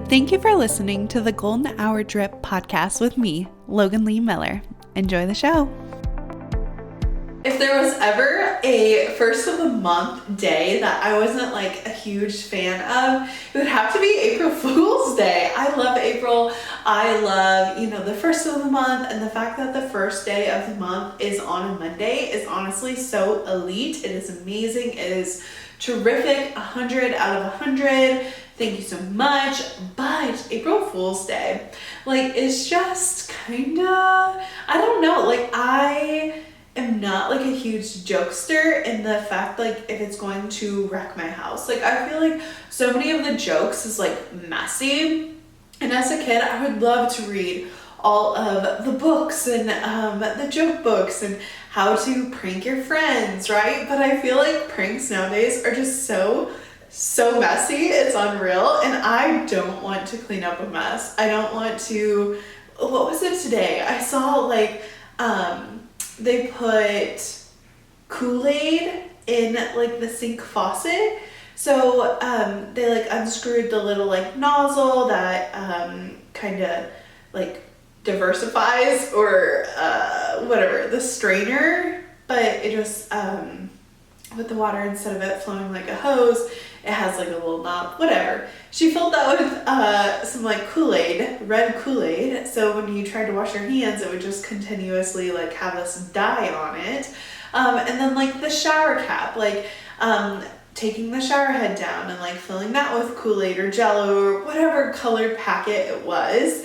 Thank you for listening to the Golden Hour Drip podcast with me, Logan Lee Miller. Enjoy the show. If there was ever a first of the month day that I wasn't like a huge fan of, it would have to be April Fool's Day. I love April. I love, the first of the month, and the fact that the first day of the month is on a Monday is honestly so elite. It is amazing. It is terrific. 100 out of 100. Thank you so much. But April Fool's Day, it's just kind of, I don't know, I am not a huge jokester in the fact if it's going to wreck my house. I feel like so many of the jokes is messy, and as a kid I would love to read all of the books and the joke books and how to prank your friends, right? But I feel like pranks nowadays are just so messy, it's unreal, and I don't want to clean up a mess. I don't want to, what was it today? I saw they put Kool-Aid in the sink faucet. So they unscrewed the little nozzle that kind of diversifies or whatever, the strainer, but it just with the water, instead of it flowing like a hose, it has a little knob, whatever. She filled that with some Kool-Aid, red Kool-Aid, so when you tried to wash your hands, it would just continuously have this dye on it. And then the shower cap, taking the shower head down and filling that with Kool-Aid or Jello or whatever colored packet it was.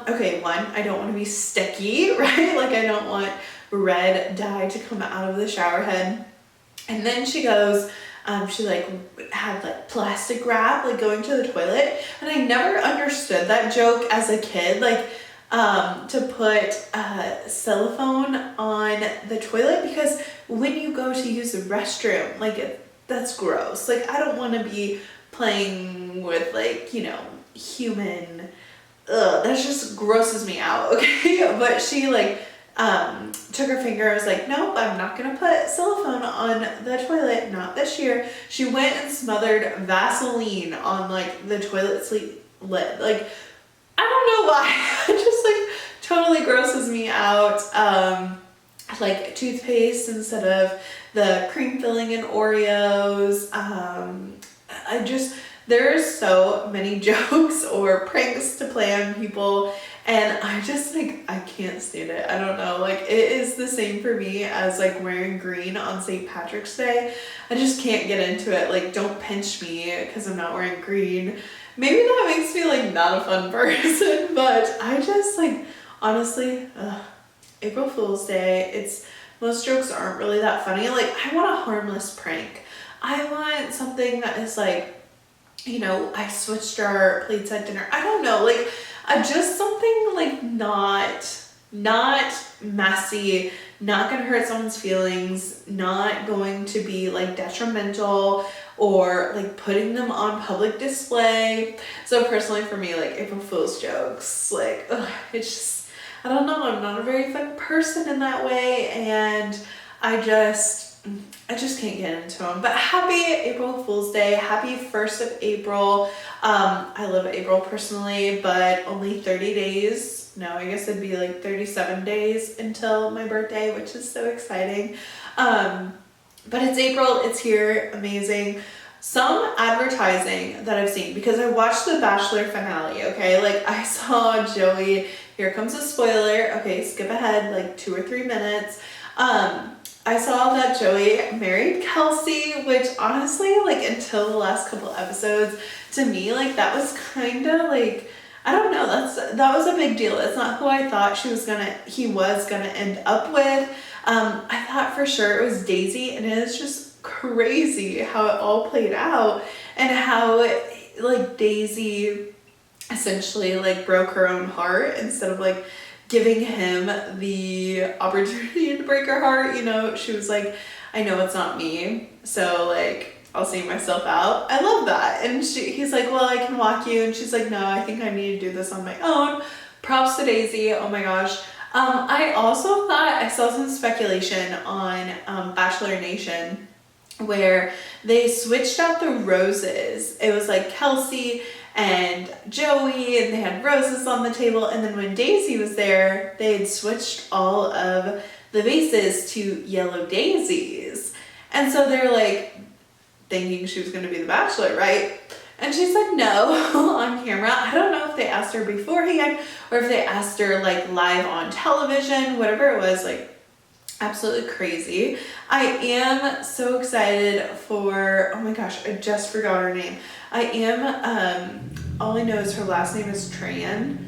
Okay, one, I don't want to be sticky, right? I don't want red dye to come out of the shower head. And then she goes, she had plastic wrap going to the toilet, and I never understood that joke as a kid, to put cellophane on the toilet, because when you go to use the restroom, that's gross. I don't want to be playing with human, that just grosses me out, okay? But she took her finger and was nope, I'm not gonna put cellophane on the toilet, not this year. She went and smothered Vaseline on the toilet seat lid. I don't know why. It just totally grosses me out. Toothpaste instead of the cream filling in Oreos. There's so many jokes or pranks to play on people, and I just I can't stand it. I don't know, it is the same for me as wearing green on St. Patrick's Day. I just can't get into it. Don't pinch me because I'm not wearing green. Maybe that makes me not a fun person, but I just honestly, April Fool's Day, most jokes aren't really that funny. I want a harmless prank. I want something that is I switched our plates at dinner. I don't know, just something not messy, not gonna hurt someone's feelings, not going to be detrimental or putting them on public display. So personally for me, April Fool's jokes, it's just, I don't know, I'm not a very fun person in that way, and I just can't get into them. But happy April Fool's Day. Happy 1st of April. I love April personally, but only 30 days. No, I guess it'd be 37 days until my birthday, which is so exciting. But it's April. It's here. Amazing. Some advertising that I've seen, because I watched the Bachelor finale, okay? I saw Joey. Here comes a spoiler. Okay, skip ahead 2 or 3 minutes. I saw that Joey married Kelsey, which honestly, until the last couple episodes, to me, that was kind of I don't know, that was a big deal. It's not who I thought he was gonna end up with. I thought for sure it was Daisy, and it is just crazy how it all played out, and how Daisy essentially broke her own heart instead of giving him the opportunity to break her heart. She was I know it's not me, so I'll see myself out. I love that. And he's well, I can walk you, and she's no, I think I need to do this on my own. Props to Daisy. Oh my gosh. I also thought I saw some speculation on Bachelor Nation where they switched out the roses. It was Kelsey and Joey, and they had roses on the table. And then when Daisy was there, they had switched all of the vases to yellow daisies. And so they're like thinking she was going to be the Bachelor, right? And she said no on camera. I don't know if they asked her beforehand or if they asked her like live on television, whatever it was, like absolutely crazy. I am so excited for, oh my gosh, I just forgot her name. I am, all I know is her last name is Tran.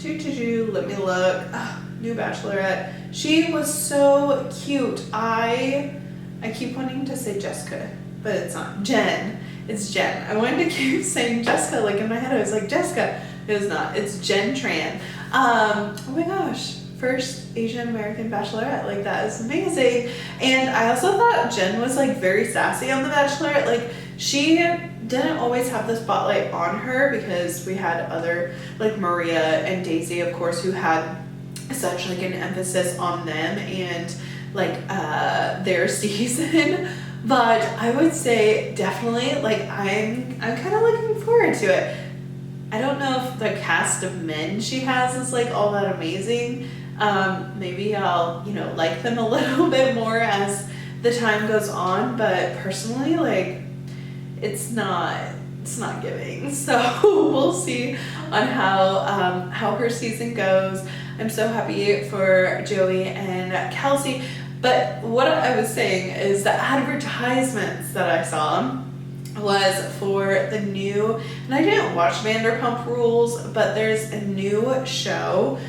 Let me look. Oh, new Bachelorette. She was so cute. I keep wanting to say Jessica, but it's not. Jen. It's Jen. I wanted to keep saying Jessica, like in my head I was like Jessica. It was not. It's Jen Tran. Oh my gosh. First Asian American Bachelorette, like that is amazing. And I also thought Jen was like very sassy on The Bachelorette. Like she didn't always have the spotlight on her because we had other like Maria and Daisy, of course, who had such like an emphasis on them and like their season. But I would say definitely like I'm kind of looking forward to it. I don't know if the cast of men she has is like all that amazing. Maybe I'll, like them a little bit more as the time goes on, but personally, like, it's not giving. So we'll see on how her season goes. I'm so happy for Joey and Kelsey. But what I was saying is the advertisements that I saw was for the new, and I didn't watch Vanderpump Rules, but there's a new show.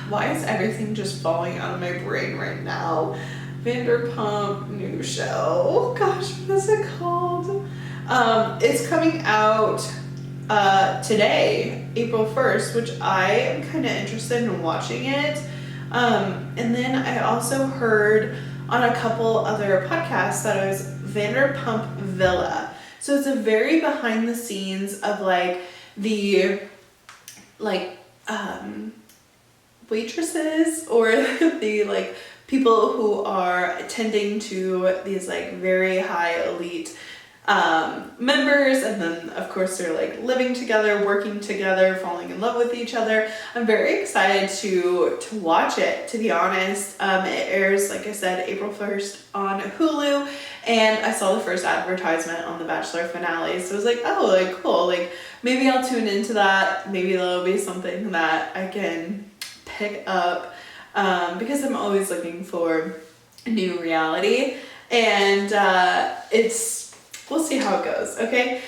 Why is everything just falling out of my brain right now? Vanderpump new show. Gosh, what is it called? It's coming out today, April 1st, which I am kind of interested in watching it. And then I also heard on a couple other podcasts that it was Vanderpump Villa. So it's a very behind the scenes of like the waitresses or the like people who are attending to these like very high elite members, and then of course they're like living together, working together, falling in love with each other. I'm very excited to watch it, to be honest. It airs, like I said, April 1st on Hulu, and I saw the first advertisement on the Bachelor finale, so I was like, oh, like cool, like maybe I'll tune into that. Maybe there'll be something that I can pick up, because I'm always looking for new reality, and we'll see how it goes, okay?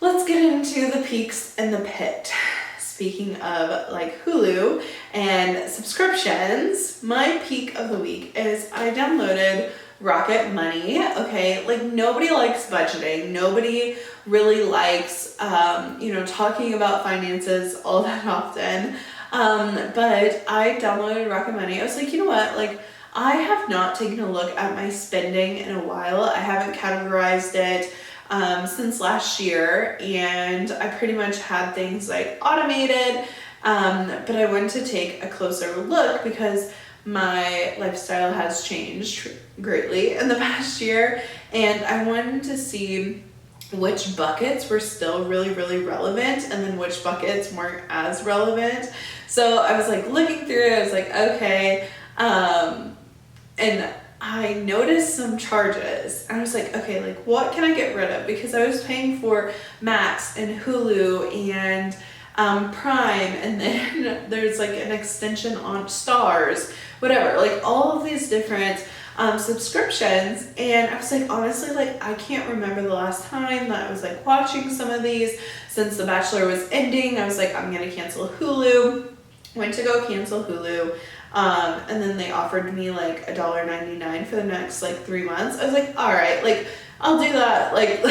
Let's get into the peaks and the pit. Speaking of like Hulu and subscriptions, my peak of the week is I downloaded Rocket Money, okay? Like nobody likes budgeting. Nobody really likes, talking about finances all that often. But I downloaded Rocket Money. I was like, you know what? Like, I have not taken a look at my spending in a while. I haven't categorized it since last year, and I pretty much had things like automated, but I wanted to take a closer look because my lifestyle has changed greatly in the past year, and I wanted to see which buckets were still really, really relevant and then which buckets weren't as relevant. So I was like looking through it, I was like, okay, and I noticed some charges. I was like, okay, like what can I get rid of? Because I was paying for Max and Hulu and Prime, and then there's like an extension on Stars, whatever, like all of these different subscriptions. And I was like, honestly, like I can't remember the last time that I was like watching some of these since The Bachelor was ending. I was like, I'm gonna cancel Hulu. Went to go cancel Hulu. And then they offered me like $1.99 for the next like 3 months. I was like, all right, like I'll do that, like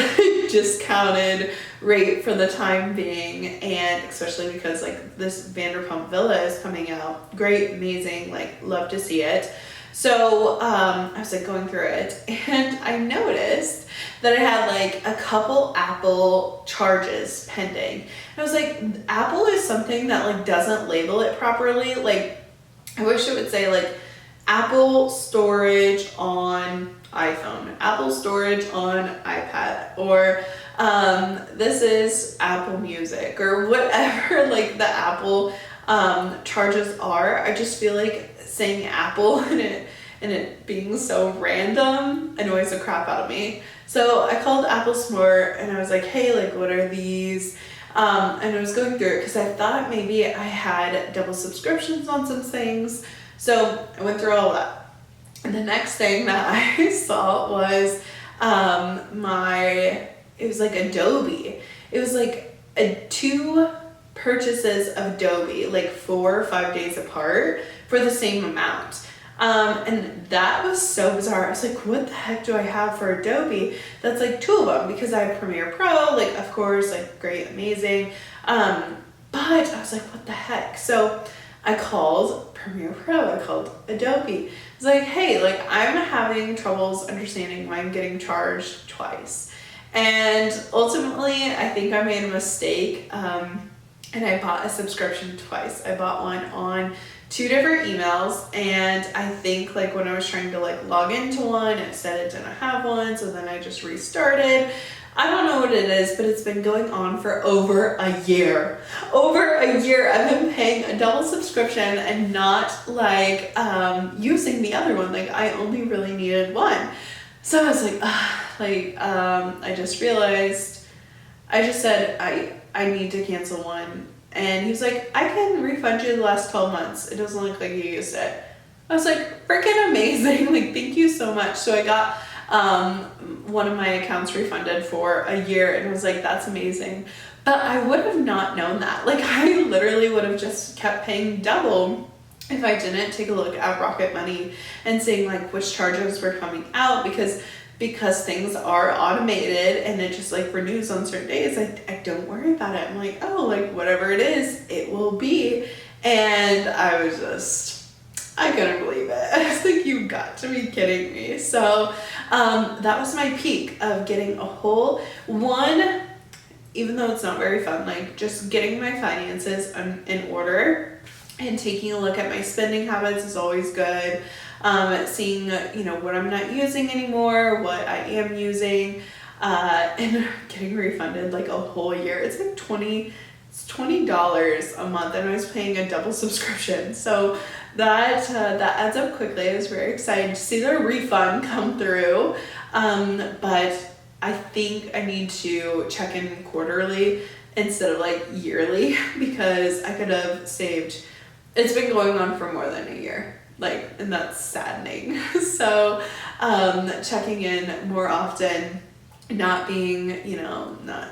discounted rate for the time being, and especially because like this Vanderpump Villa is coming out. Great, amazing, like love to see it. So I was like going through it, and I noticed that I had like a couple Apple charges pending. And I was like, Apple is something that like doesn't label it properly. Like I wish it would say like Apple storage on iPhone, Apple storage on iPad, or this is Apple Music, or whatever like the Apple charges are. I just feel like saying Apple and it being so random annoys the crap out of me. So I called Apple Smart and I was like, hey, like what are these? And I was going through it because I thought maybe I had double subscriptions on some things. So I went through all that. And the next thing that I saw was it was like Adobe. It was like two purchases of Adobe, like 4 or 5 days apart for the same amount. And that was so bizarre. I was like, what the heck do I have for Adobe? That's like 2 of them, because I have Premiere Pro, like of course, like great, amazing. But I was like, what the heck? So I called Premiere Pro, I called Adobe. I was like, hey, like I'm having troubles understanding why I'm getting charged twice. And ultimately, I think I made a mistake, and I bought a subscription twice. I bought one on 2 different emails, and I think like when I was trying to like log into one, it said it didn't have one, so then I just restarted. I don't know what it is, but it's been going on for over a year. Over a year I've been paying a double subscription and not like using the other one. Like I only really needed one. So I was like, I just realized, I just said I need to cancel one. And he was like, I can refund you the last 12 months. It doesn't look like you used it. I was like, freaking amazing. Like, thank you so much. So I got one of my accounts refunded for a year, and I was like, that's amazing. But I would have not known that. Like, I literally would have just kept paying double if I didn't take a look at Rocket Money and seeing like which charges were coming out, because things are automated and it just like renews on certain days. I don't worry about it. I'm like, oh, like whatever it is, it will be. And I couldn't believe it. I was like, you got to be kidding me. So that was my peak of getting a whole one, even though it's not very fun, like just getting my finances in order and taking a look at my spending habits is always good. Seeing, what I'm not using anymore, what I am using, and getting refunded like a whole year. It's like $20 a month, and I was paying a double subscription. So that adds up quickly. I was very excited to see the refund come through. But I think I need to check in quarterly instead of like yearly, because I could have saved. It's been going on for more than a year, and that's saddening. So, checking in more often, not being, not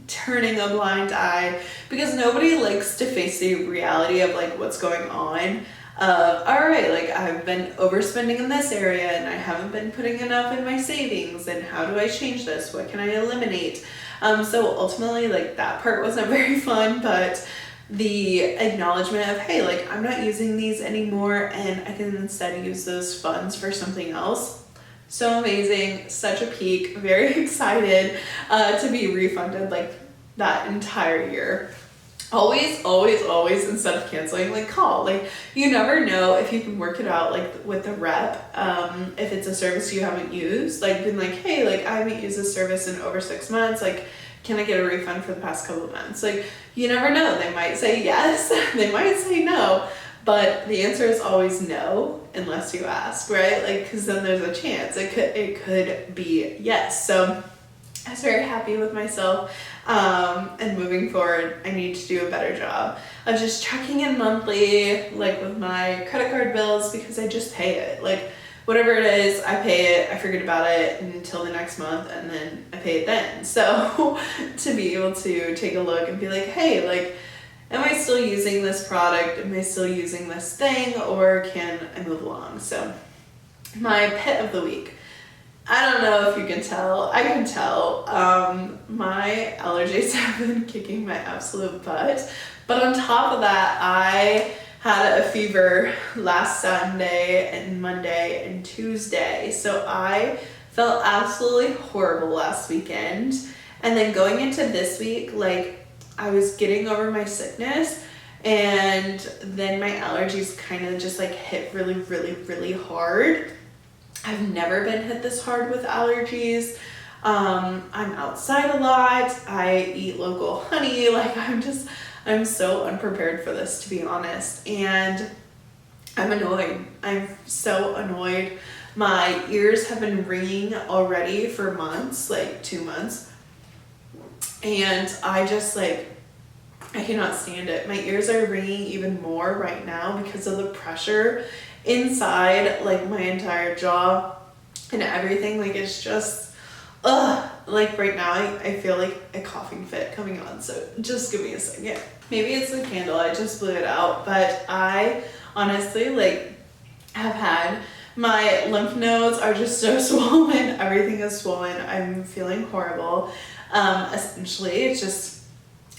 turning a blind eye, because nobody likes to face the reality of like what's going on. All right, like I've been overspending in this area and I haven't been putting enough in my savings, and how do I change this? What can I eliminate? So ultimately, like that part wasn't very fun, but the acknowledgement of, hey, like I'm not using these anymore and I can instead use those funds for something else. So amazing, such a peak, very excited to be refunded like that entire year. Always, instead of canceling, like call. Like you never know if you can work it out like with the rep, if it's a service you haven't used, like being like, hey, like I haven't used this service in over 6 months, like can I get a refund for the past couple of months? Like you never know, they might say yes, they might say no, but the answer is always no unless you ask, right? Like because then there's a chance it could be yes. So I was very happy with myself, and moving forward I need to do a better job of just checking in monthly, like with my credit card bills, because I just pay it, like whatever it is, I pay it, I forget about it until the next month, and then I pay it then. So to be able to take a look and be like, hey, like, am I still using this product? Am I still using this thing? Or can I move along? So my pit of the week. I don't know if you can tell. I can tell. My allergies have been kicking my absolute butt. But on top of that, I had a fever last Sunday and Monday and Tuesday. So I felt absolutely horrible last weekend. And then going into this week, like I was getting over my sickness, and then my allergies kind of just like hit really, really, really hard. I've never been hit this hard with allergies. I'm outside a lot. I eat local honey. Like I'm so unprepared for this, to be honest. And I'm annoyed. I'm so annoyed. My ears have been ringing already for months, like 2 months. And I just like, I cannot stand it. My ears are ringing even more right now because of the pressure inside like my entire jaw and everything. Like it's just, like right now I feel like a coughing fit coming on. So just give me a second. Maybe it's the candle, I just blew it out. But I honestly like have had, my lymph nodes are just so swollen. Everything is swollen. I'm feeling horrible. Essentially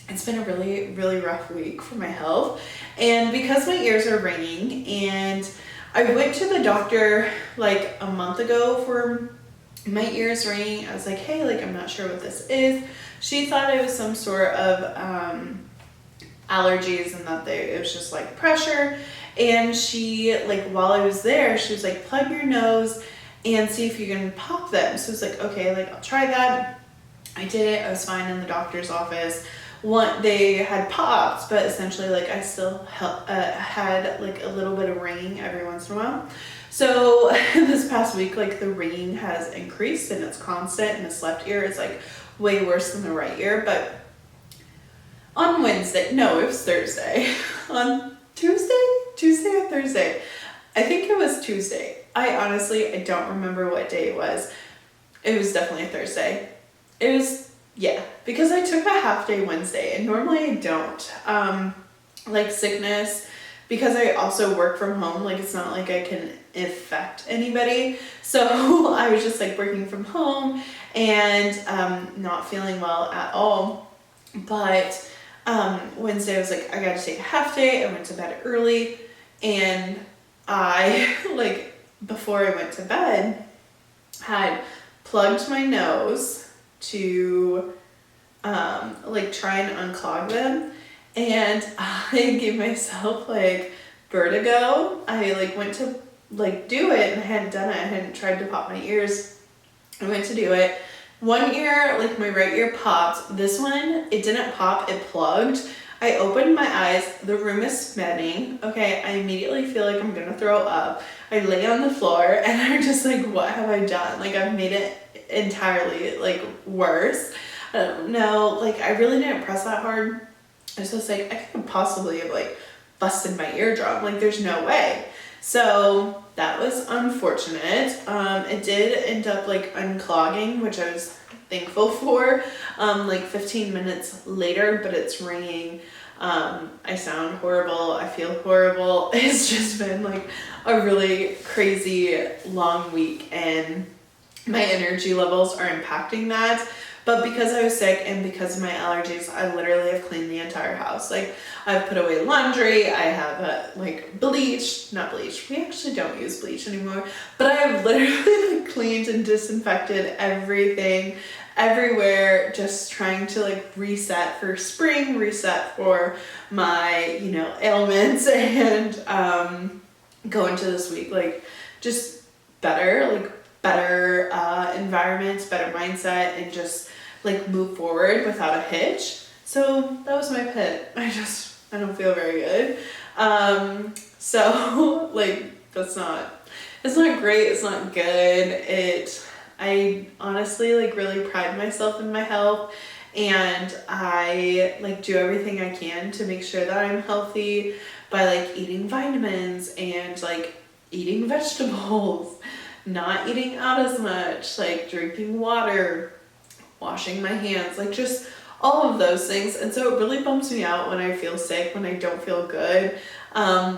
it's been a really, really rough week for my health. And because my ears are ringing, and I went to the doctor like a month ago for my ears ringing. I was like, hey, like, I'm not sure what this is. She thought it was some sort of allergies and that it was just like pressure. And she, like, while I was there, she was like, plug your nose and see if you can pop them. So I was like, okay, like, I'll try that. I did it. I was fine in the doctor's office. They had popped, but essentially like I still had like a little bit of ringing every once in a while. So this past week, like the ringing has increased and it's constant, and this left ear is like way worse than the right ear. But on Wednesday, no, it was Thursday. On Tuesday or Thursday? I think it was Tuesday. I don't remember what day it was. It was definitely a Thursday. It was, yeah, because I took a half day Wednesday and normally I don't. Like sickness, because I also work from home, like it's not like I can affect anybody. So I was just like working from home and not feeling well at all. But Wednesday I was like, I gotta take a half day. I went to bed early, and I like before I went to bed had plugged my nose to like try and unclog them, and I gave myself like vertigo. I like went to like do it and I hadn't done it. I hadn't tried to pop my ears. I went to do it. One ear, like my right ear popped. This one, it didn't pop, it plugged. I opened my eyes, the room is spinning. Okay, I immediately feel like I'm gonna throw up. I lay on the floor and I'm just like, what have I done? Like I've made it entirely like worse. I don't know, like I really didn't press that hard. I was just like, I couldn't possibly have like busted my eardrum. Like there's no way. So that was unfortunate. It did end up like unclogging, which I was thankful for, like 15 minutes later, but it's ringing. I sound horrible. I feel horrible. It's just been like a really crazy long week, and my energy levels are impacting that. But because I was sick and because of my allergies, I literally have cleaned the entire house. Like I've put away laundry, I have like not bleach. We actually don't use bleach anymore, but I have literally like cleaned and disinfected everything, everywhere, just trying to like reset for spring, reset for my, ailments, and go into this week like just better environment, better mindset, and just like move forward without a hitch. So that was my pit. I don't feel very good. So like it's not great, it's not good. I honestly like really pride myself in my health, and I like do everything I can to make sure that I'm healthy by like eating vitamins and like eating vegetables, not eating out as much, like drinking water, washing my hands, like just all of those things. And so it really bums me out when I feel sick, when I don't feel good,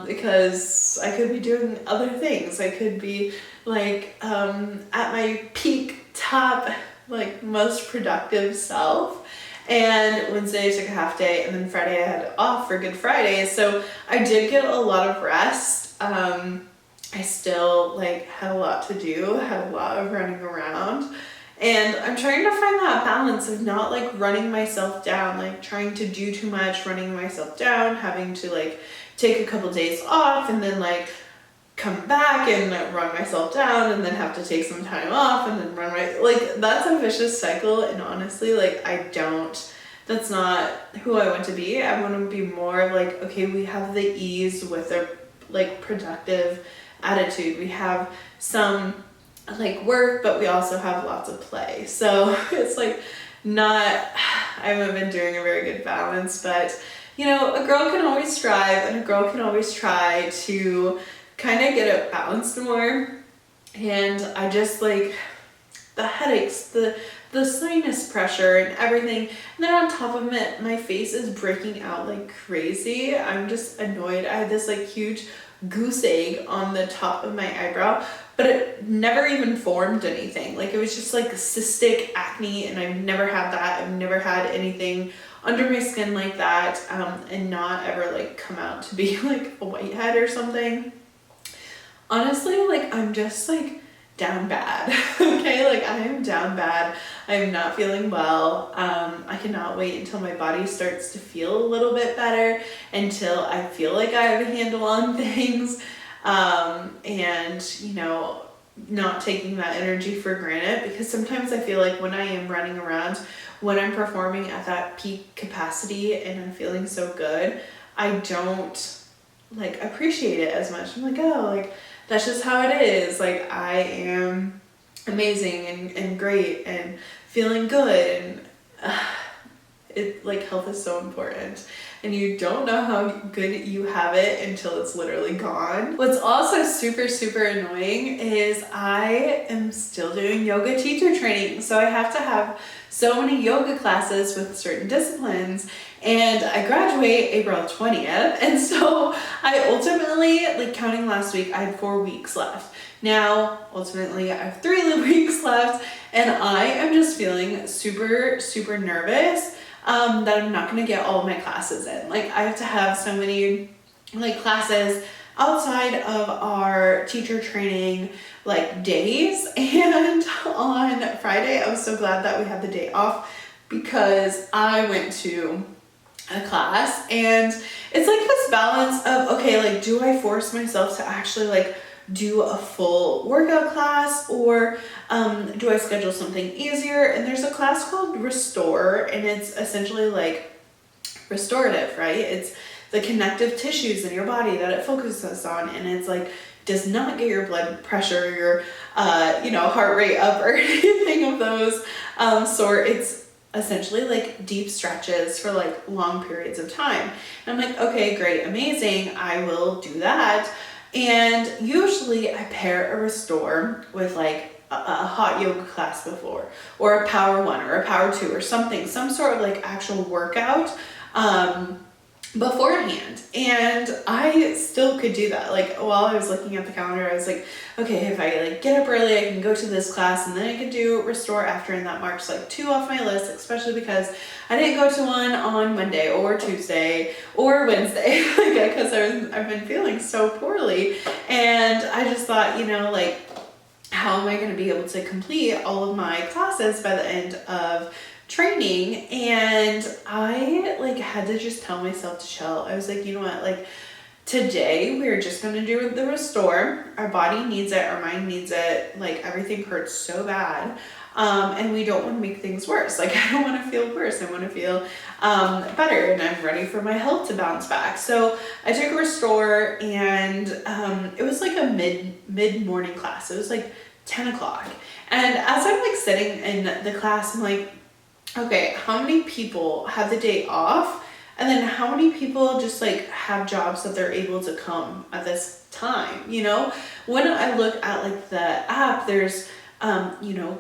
because I could be doing other things. I could be like at my peak, top, like most productive self. And Wednesday I took a half day, and then Friday I had off for Good Friday. So I did get a lot of rest. I still like had a lot to do, had a lot of running around, and I'm trying to find that balance of not like running myself down, like trying to do too much, running myself down, having to like take a couple days off, and then like come back and run myself down and then have to take some time off and then like, that's a vicious cycle. And honestly, like, that's not who I want to be. I want to be more of like, okay, we have the ease with a like productive attitude. We have some like work, but we also have lots of play. So it's like I haven't been doing a very good balance, but you know, a girl can always strive and a girl can always try to kind of get it balanced more. And I just like the headaches, the sinus pressure and everything. And then on top of it, my face is breaking out like crazy. I'm just annoyed. I had this like huge goose egg on the top of my eyebrow, but it never even formed anything. Like it was just like cystic acne, and I've never had that. I've never had anything under my skin like that, and not ever like come out to be like a whitehead or something. Honestly, like I'm just like down bad. Okay, like I am down bad. I am not feeling well. I cannot wait until my body starts to feel a little bit better, until I feel like I have a handle on things, and you know, not taking that energy for granted, because sometimes I feel like when I am running around, when I'm performing at that peak capacity and I'm feeling so good, I don't like appreciate it as much. I'm like, oh, like that's just how it is. Like I am amazing and great and feeling good, and it like health is so important, and you don't know how good you have it until it's literally gone. What's also super annoying is I am still doing yoga teacher training, so I have to have so many yoga classes with certain disciplines, and I graduate April 20th, and so I ultimately, like counting last week, I had 4 weeks left. Now, ultimately, I have 3 weeks left, and I am just feeling super nervous that I'm not gonna get all of my classes in. Like I have to have so many like classes outside of our teacher training like days, and on Friday I was so glad that we had the day off, because I went to a class, and it's like this balance of, okay, like do I force myself to actually like do a full workout class, or do I schedule something easier? And there's a class called Restore, and it's essentially like restorative, right? It's the connective tissues in your body that it focuses on, and it's like does not get your blood pressure, your heart rate up or anything of those sort. It's essentially like deep stretches for like long periods of time. And I'm like, okay, great, amazing, I will do that. And usually I pair a Restore with like a hot yoga class before, or a power 1 or a power 2 or something, some sort of like actual workout beforehand. And I still could do that. Like while I was looking at the calendar, I was like, okay, if I like get up early, I can go to this class, and then I can do Restore after, and that marks like 2 off my list, especially because I didn't go to one on Monday or Tuesday or Wednesday, like because I've been feeling so poorly, and I just thought, like, how am I going to be able to complete all of my classes by the end of training? And I like had to just tell myself to chill. I was like, you know what, like today we're just going to do the Restore. Our body needs it, our mind needs it, like everything hurts so bad, and we don't want to make things worse. Like I don't want to feel worse, I want to feel better, and I'm ready for my health to bounce back. So I took a Restore, and it was like a mid-morning class. It was like 10 o'clock, and as I'm like sitting in the class, I'm like, okay, how many people have the day off? And then how many people just like have jobs that they're able to come at this time? When I look at like the app, there's,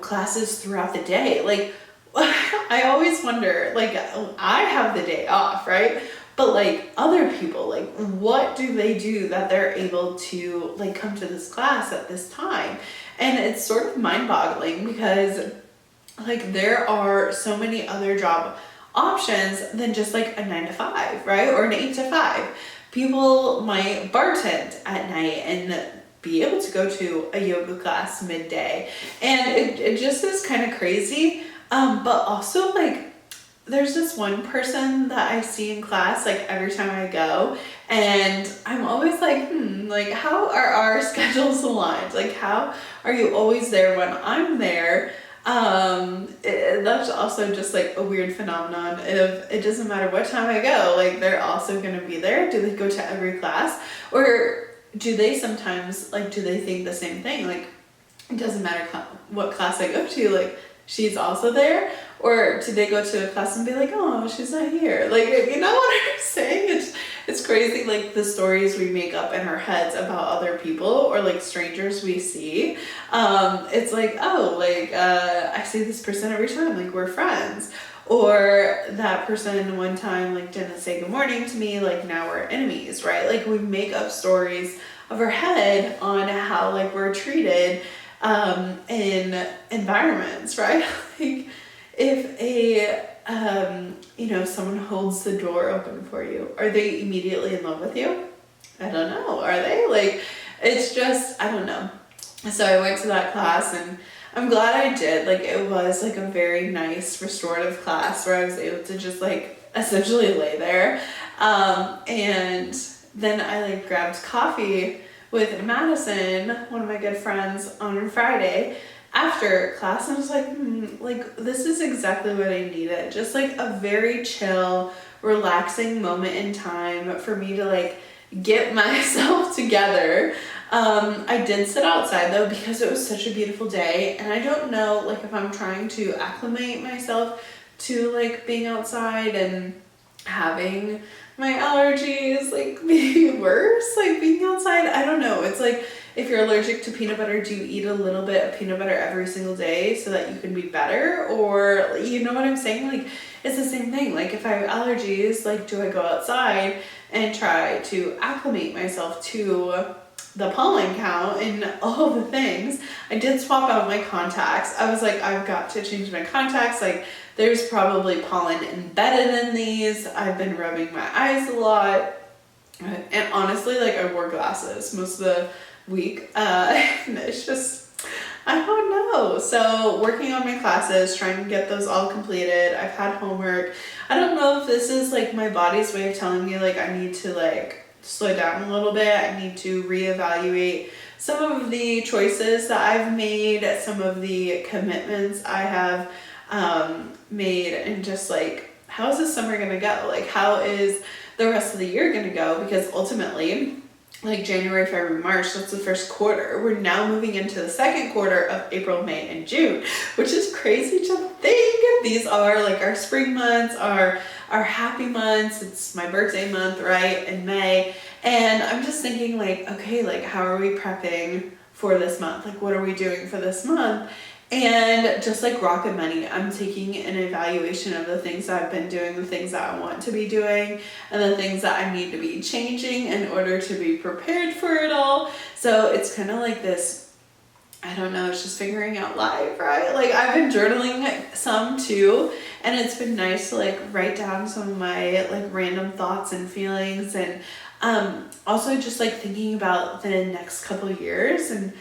classes throughout the day. Like I always wonder, like I have the day off, right? But like other people, like what do they do that they're able to like come to this class at this time? And it's sort of mind-boggling, because like there are so many other job options than just like a 9 to 5, right? Or an 8 to 5. People might bartend at night and be able to go to a yoga class midday. And it just is kind of crazy. But also like there's this one person that I see in class like every time I go, and I'm always like, like how are our schedules aligned? Like how are you always there when I'm there? That's also just like a weird phenomenon. If it doesn't matter what time I go, like they're also gonna be there. Do they go to every class, or do they sometimes like, do they think the same thing? Like it doesn't matter what class I go to, like she's also there? Or do they go to a class and be like, oh, she's not here? Like, you know what I'm saying? It's crazy, like the stories we make up in our heads about other people or like strangers we see. It's like, oh, like I see this person every time, like we're friends. Or that person one time like didn't say good morning to me, like now we're enemies, right? Like we make up stories of our head on how like we're treated in environments, right? Like if someone holds the door open for you, are they immediately in love with you? I don't know. Are they? Like, it's just, I don't know. So I went to that class, and I'm glad I did. Like, it was like a very nice restorative class where I was able to just like essentially lay there. And then I like grabbed coffee with Madison, one of my good friends, on Friday after class, and I was like this is exactly what I needed. Just like a very chill, relaxing moment in time for me to like get myself together. I did sit outside though because it was such a beautiful day, and I don't know like if I'm trying to acclimate myself to like being outside and having my allergies like be worse, like being outside. I don't know. It's like if you're allergic to peanut butter, do you eat a little bit of peanut butter every single day so that you can be better? Or you know what I'm saying? Like it's the same thing. Like if I have allergies, like do I go outside and try to acclimate myself to the pollen count and all the things? I did swap out my contacts. I was like, I've got to change my contacts. Like there's probably pollen embedded in these. I've been rubbing my eyes a lot. And honestly, like I wore glasses most of the week. And it's just, I don't know. So working on my classes, trying to get those all completed. I've had homework. I don't know if this is like my body's way of telling me like I need to like slow down a little bit. I need to reevaluate some of the choices that I've made, some of the commitments I have made, and just like, how is this summer gonna go? Like, how is the rest of the year gonna go? Because ultimately, like January, February, March, that's the first quarter. We're now moving into the second quarter of April, May, and June, which is crazy to think. These are like our spring months, our happy months. It's my birthday month, right, in May. And I'm just thinking like, okay, like how are we prepping for this month? Like what are we doing for this month? And just like Rocket Money, I'm taking an evaluation of the things that I've been doing, the things that I want to be doing, and the things that I need to be changing in order to be prepared for it all. So it's kind of like this, I don't know, it's just figuring out life, right? Like I've been journaling some too, and it's been nice to like write down some of my like random thoughts and feelings, and also just like thinking about the next couple years and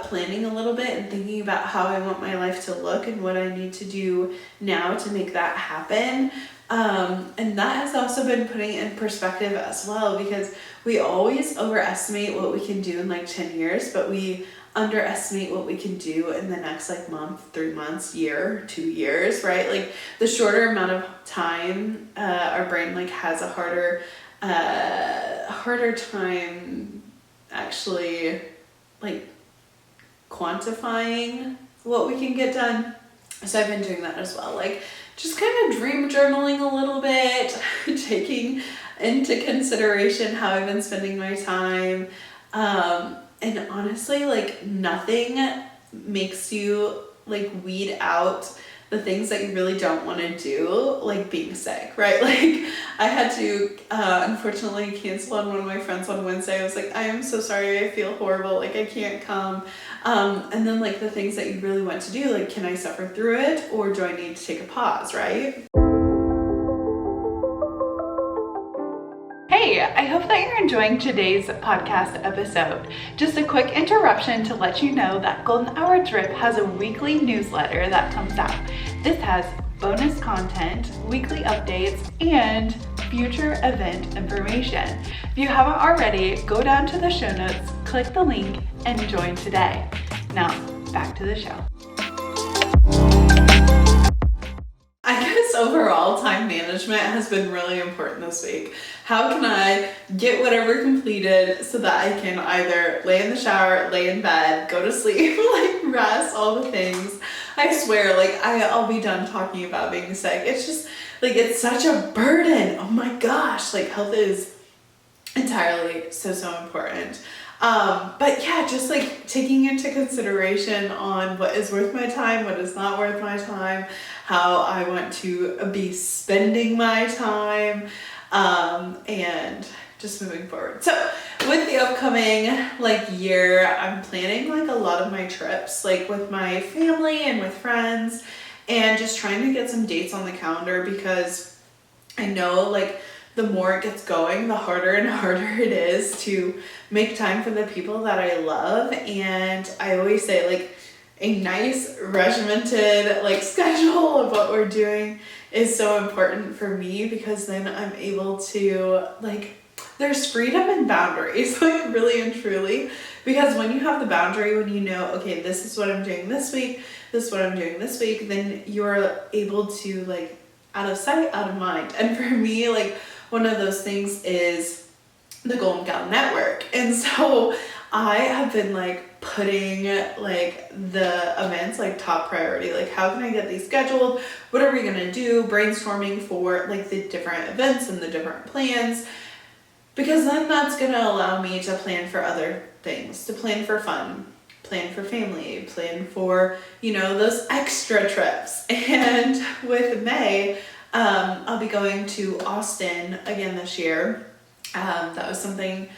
planning a little bit and thinking about how I want my life to look and what I need to do now to make that happen. And that has also been putting in perspective as well, because we always overestimate what we can do in like 10 years, but we underestimate what we can do in the next like month, 3 months, year, 2 years, right? Like the shorter amount of time, our brain like has a harder time actually like quantifying what we can get done. So I've been doing that as well, like just kind of dream journaling a little bit, taking into consideration how I've been spending my time, and honestly like nothing makes you like weed out the things that you really don't want to do, like being sick, right? Like I had to unfortunately cancel on one of my friends on Wednesday. I was like, I am so sorry, I feel horrible, like I can't come. And then like the things that you really want to do, like can I suffer through it, or do I need to take a pause, right? Hey, I hope that you're enjoying today's podcast episode. Just a quick interruption to let you know that Golden Hour Drip has a weekly newsletter that comes out. This has bonus content, weekly updates, and future event information. If you haven't already, go down to the show notes, click the link, and join today. Now, back to the show. I guess overall time management has been really important this week. How can I get whatever completed so that I can either lay in the shower, lay in bed, go to sleep, like rest, all the things. I swear, like I'll be done talking about being sick. It's just like, it's such a burden. Oh my gosh, like health is entirely so important. But yeah, just like taking into consideration on what is worth my time, what is not worth my time, how I want to be spending my time, and just moving forward. So with the upcoming like year, I'm planning like a lot of my trips, like with my family and with friends, and just trying to get some dates on the calendar, because I know like the more it gets going, the harder and harder it is to make time for the people that I love. And I always say like a nice regimented like schedule of what we're doing is so important for me, because then I'm able to like, there's freedom and boundaries, like really and truly, because when you have the boundary, when you know, okay, this is what I'm doing this week, this is what I'm doing this week, then you're able to like out of sight, out of mind. And for me, like one of those things is the Golden Gal Network. And so I have been like putting like the events like top priority. Like, how can I get these scheduled? What are we gonna do? Brainstorming for like the different events and the different plans, because then that's gonna allow me to plan for other things, to plan for fun, plan for family, plan for, you know, those extra trips. And with May, I'll be going to Austin again this year. That was something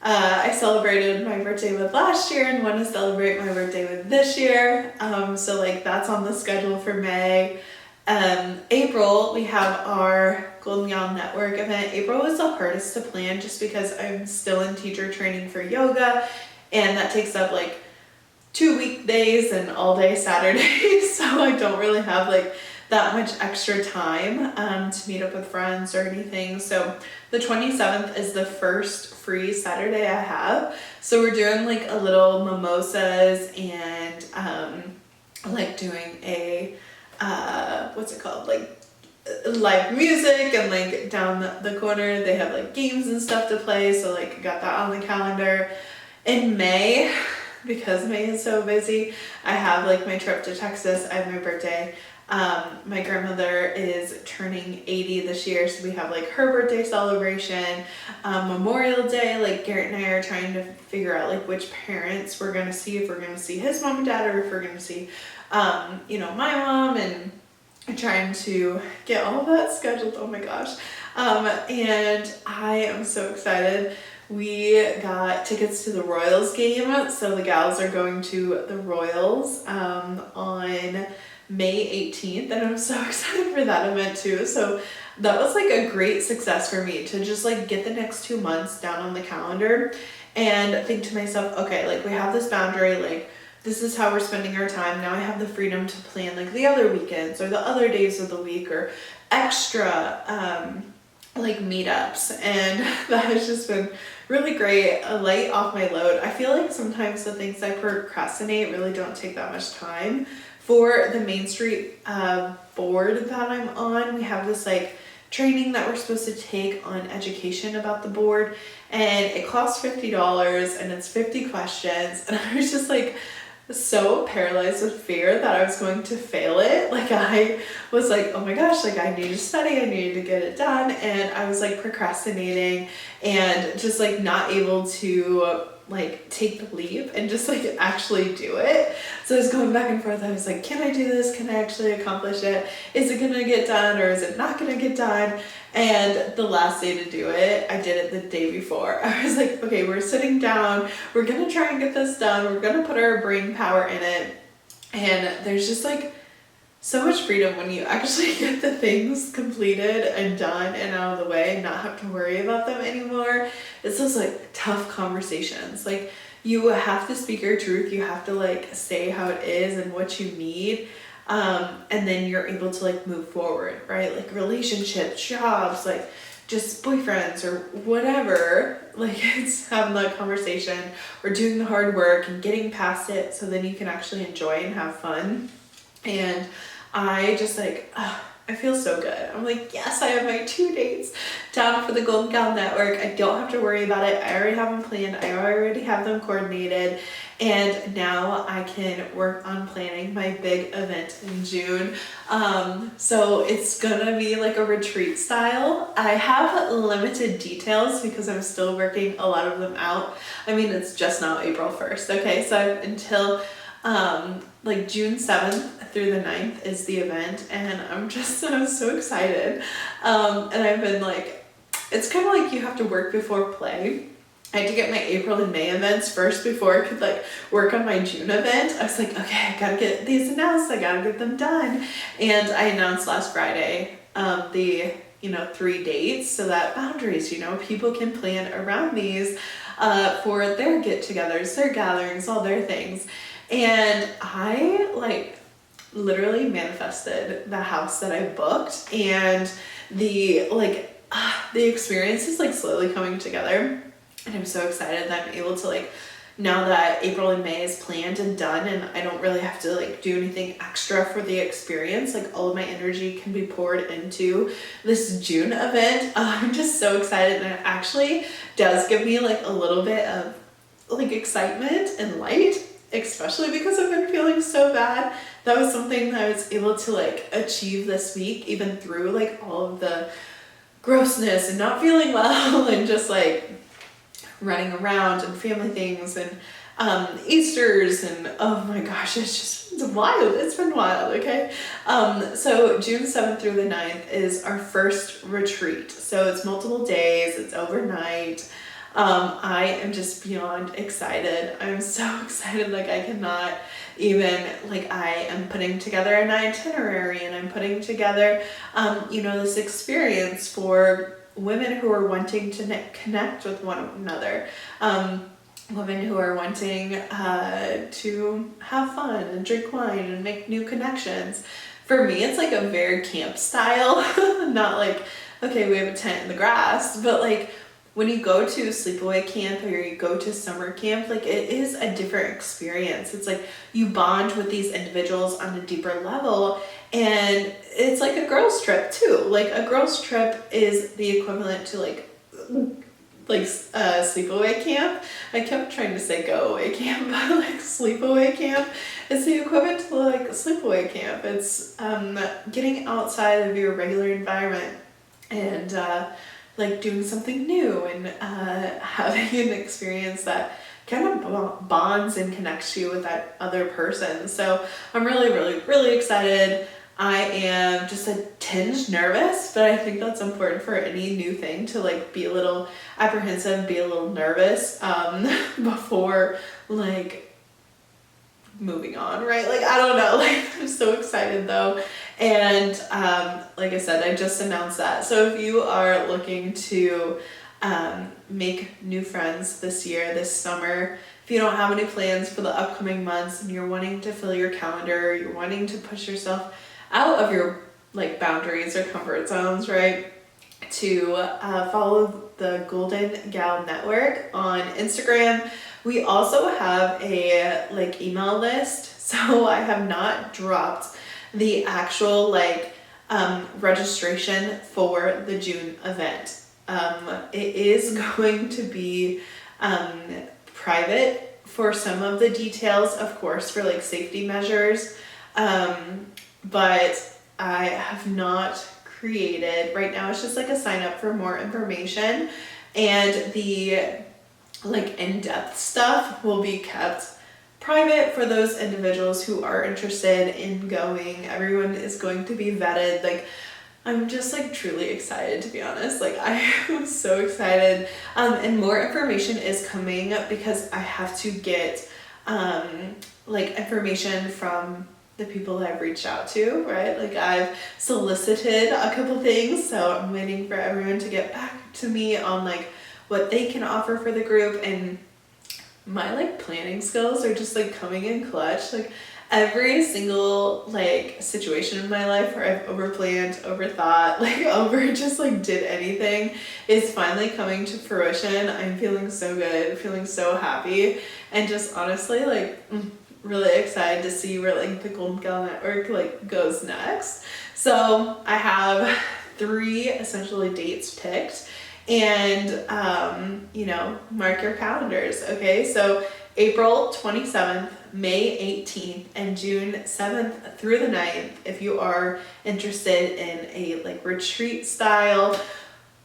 I celebrated my birthday with last year and want to celebrate my birthday with this year. So like that's on the schedule for May. April, we have our Golden Gal Network event. April was the hardest to plan just because I'm still in teacher training for yoga, and that takes up like 2 weekdays and all day Saturdays. So I don't really have like that much extra time to meet up with friends or anything. So the 27th is the first free Saturday I have. So we're doing like a little mimosas and like doing a what's it called, like live music, and like down the corner they have like games and stuff to play. So like got that on the calendar. In May, because May is so busy, I have like my trip to Texas. I have my birthday. My grandmother is turning 80 this year, so we have like her birthday celebration, Memorial Day. Like Garrett and I are trying to figure out like which parents we're gonna see, if we're gonna see his mom and dad, or if we're gonna see you know, my mom, and trying to get all of that scheduled. Oh my gosh. And I am so excited. We got tickets to the Royals game, so the gals are going to the Royals on May 18th, and I'm so excited for that event too. So that was like a great success for me to just like get the next 2 months down on the calendar and think to myself, okay, like we have this boundary, like this is how we're spending our time. Now I have the freedom to plan like the other weekends or the other days of the week or extra like meetups, and that has just been really great, a light off my load. I feel like sometimes the things I procrastinate really don't take that much time. For the Main Street board that I'm on, we have this like training that we're supposed to take on education about the board, and it costs $50 and it's 50 questions, and I was just like so paralyzed with fear that I was going to fail it. Like I was like, oh my gosh, like I need to study, I needed to get it done, and I was like procrastinating and just like not able to like take the leap and just like actually do it. So I was going back and forth. I was like, can I do this? Can I actually accomplish it? Is it gonna get done or is it not gonna get done? And the last day to do it, I did it the day before. I was like, okay, we're sitting down, we're gonna try and get this done, we're gonna put our brain power in it. And there's just like so much freedom when you actually get the things completed and done and out of the way and not have to worry about them anymore. It's those like tough conversations. Like you have to speak your truth. You have to like say how it is and what you need. And then you're able to like move forward, right? Like relationships, jobs, like just boyfriends or whatever. Like it's having that conversation or doing the hard work and getting past it so then you can actually enjoy and have fun. And I just like, I feel so good. I'm like, yes, I have my 2 dates down for the Golden Gal Network. I don't have to worry about it. I already have them planned. I already have them coordinated. And now I can work on planning my big event in June. So it's gonna be like a retreat style. I have limited details because I'm still working a lot of them out. I mean, it's just now April 1st, okay? So I've until like June 7th through the 9th is the event, and I'm so excited. And I've been like, it's kind of like you have to work before play. I had to get my April and May events first before I could like work on my June event. I was like, okay, I gotta get these announced, I gotta get them done. And I announced last Friday the 3 dates so that boundaries, people can plan around these for their get-togethers, their gatherings, all their things. And I like literally manifested the house that I booked, and the experience is like slowly coming together. And I'm so excited that I'm able to like, now that April and May is planned and done and I don't really have to like do anything extra for the experience, like all of my energy can be poured into this June event. I'm just so excited, and it actually does give me like a little bit of like excitement and light, especially because I've been feeling so bad. That was something that I was able to like achieve this week, even through like all of the grossness and not feeling well and just like running around and family things and Easters and oh my gosh, it's wild. It's been wild, okay? So June 7th through the 9th is our first retreat. So it's multiple days, it's overnight. I am just beyond excited. I'm so excited, like I cannot even, like I am putting together an itinerary and I'm putting together, this experience for women who are wanting to connect with one another, women who are wanting to have fun and drink wine and make new connections. For me, it's like a very camp style, not like, okay, we have a tent in the grass, but like when you go to sleepaway camp or you go to summer camp, like it is a different experience. It's like you bond with these individuals on a deeper level, and it's like a girls trip too. Like a girls trip is the equivalent to like sleepaway camp. I kept trying to say go away camp, but like sleepaway camp is the equivalent to like sleepaway camp. It's getting outside of your regular environment and like doing something new and having an experience that kind of bonds and connects you with that other person. So I'm really excited. I am just a tinge nervous, but I think that's important for any new thing to like be a little apprehensive, be a little nervous before like moving on, right? Like I don't know, like I'm so excited though. And like I said, I just announced that. So if you are looking to make new friends this summer, if you don't have any plans for the upcoming months and you're wanting to fill your calendar, you're wanting to push yourself out of your like boundaries or comfort zones, right? To follow the Golden Gal Network on Instagram. We also have a like email list. So I have not dropped the actual like registration for the June event. It is going to be private for some of the details, of course, for like safety measures. But I have not created, right now it's just like a sign up for more information, and the like in-depth stuff will be kept private for those individuals who are interested in going. Everyone is going to be vetted. Like I'm just like truly excited, to be honest. Like I am so excited. And more information is coming because I have to get like information from the people that I've reached out to, right? Like I've solicited a couple things, so I'm waiting for everyone to get back to me on like what they can offer for the group. And my like planning skills are just like coming in clutch. Like every single like situation in my life where I've overplanned, overthought, like over just like did anything is finally coming to fruition. I'm feeling so good, feeling so happy, and just honestly like really excited to see where like the Golden Gal Network like goes next. So I have 3 essentially dates picked, and you know, mark your calendars. Okay, so April 27th, May 18th, and June 7th through the 9th if you are interested in a like retreat style.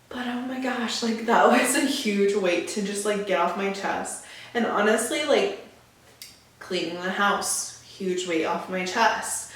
But oh my gosh, like that was a huge weight to just like get off my chest. And honestly, like cleaning the house, huge weight off my chest.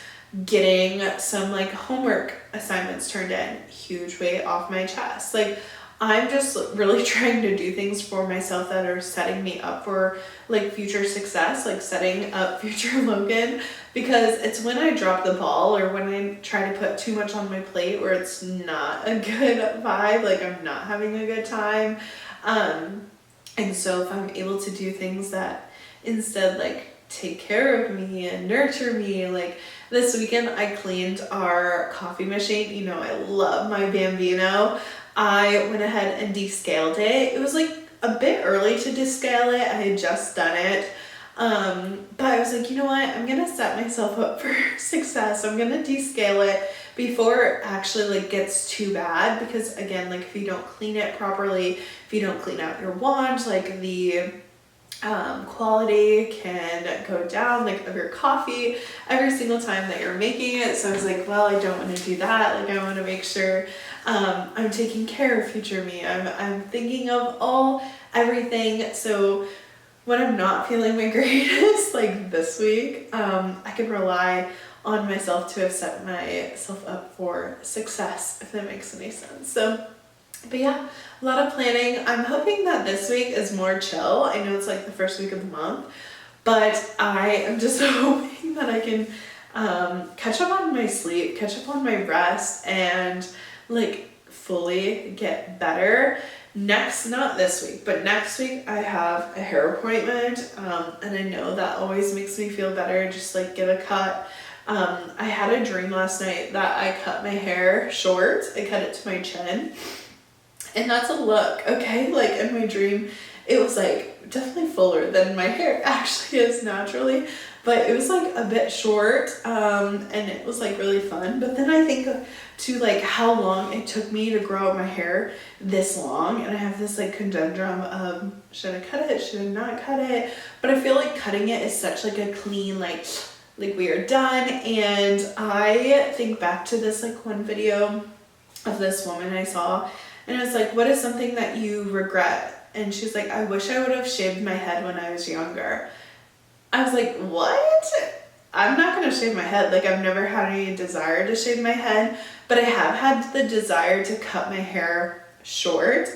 Getting some like homework assignments turned in, huge weight off my chest. Like I'm just really trying to do things for myself that are setting me up for like future success, like setting up future Logan, because it's when I drop the ball or when I try to put too much on my plate where it's not a good vibe, like I'm not having a good time. And so if I'm able to do things that instead like take care of me and nurture me, like this weekend I cleaned our coffee machine. You know, I love my Bambino. I went ahead and descaled it. It was like a bit early to descale it. I had just done it. But I was like, you know what? I'm going to set myself up for success. I'm going to descale it before it actually like gets too bad, because again, like if you don't clean it properly, if you don't clean out your wand, like the quality can go down like of your coffee every single time that you're making it. So I was like, well, I don't want to do that. Like I want to make sure I'm taking care of future me. I'm thinking of everything. So when I'm not feeling my greatest, like this week, I can rely on myself to have set myself up for success, if that makes any sense. So, but yeah, a lot of planning. I'm hoping that this week is more chill. I know it's like the first week of the month, but I am just hoping that I can catch up on my sleep, catch up on my rest, and like fully get better. Not this week, but next week I have a hair appointment, and I know that always makes me feel better, just like get a cut. I had a dream last night that I cut my hair short. I cut it to my chin, and that's a look, okay? Like in my dream, it was like definitely fuller than my hair actually is naturally, but it was like a bit short, and it was like really fun. But then I think to like how long it took me to grow out my hair this long, and I have this like conundrum of should I cut it, should I not cut it? But I feel like cutting it is such like a clean like we are done. And I think back to this like one video of this woman I saw, and it was like, what is something that you regret? And she's like, I wish I would have shaved my head when I was younger. I was like, what? I'm not going to shave my head. Like I've never had any desire to shave my head, but I have had the desire to cut my hair short.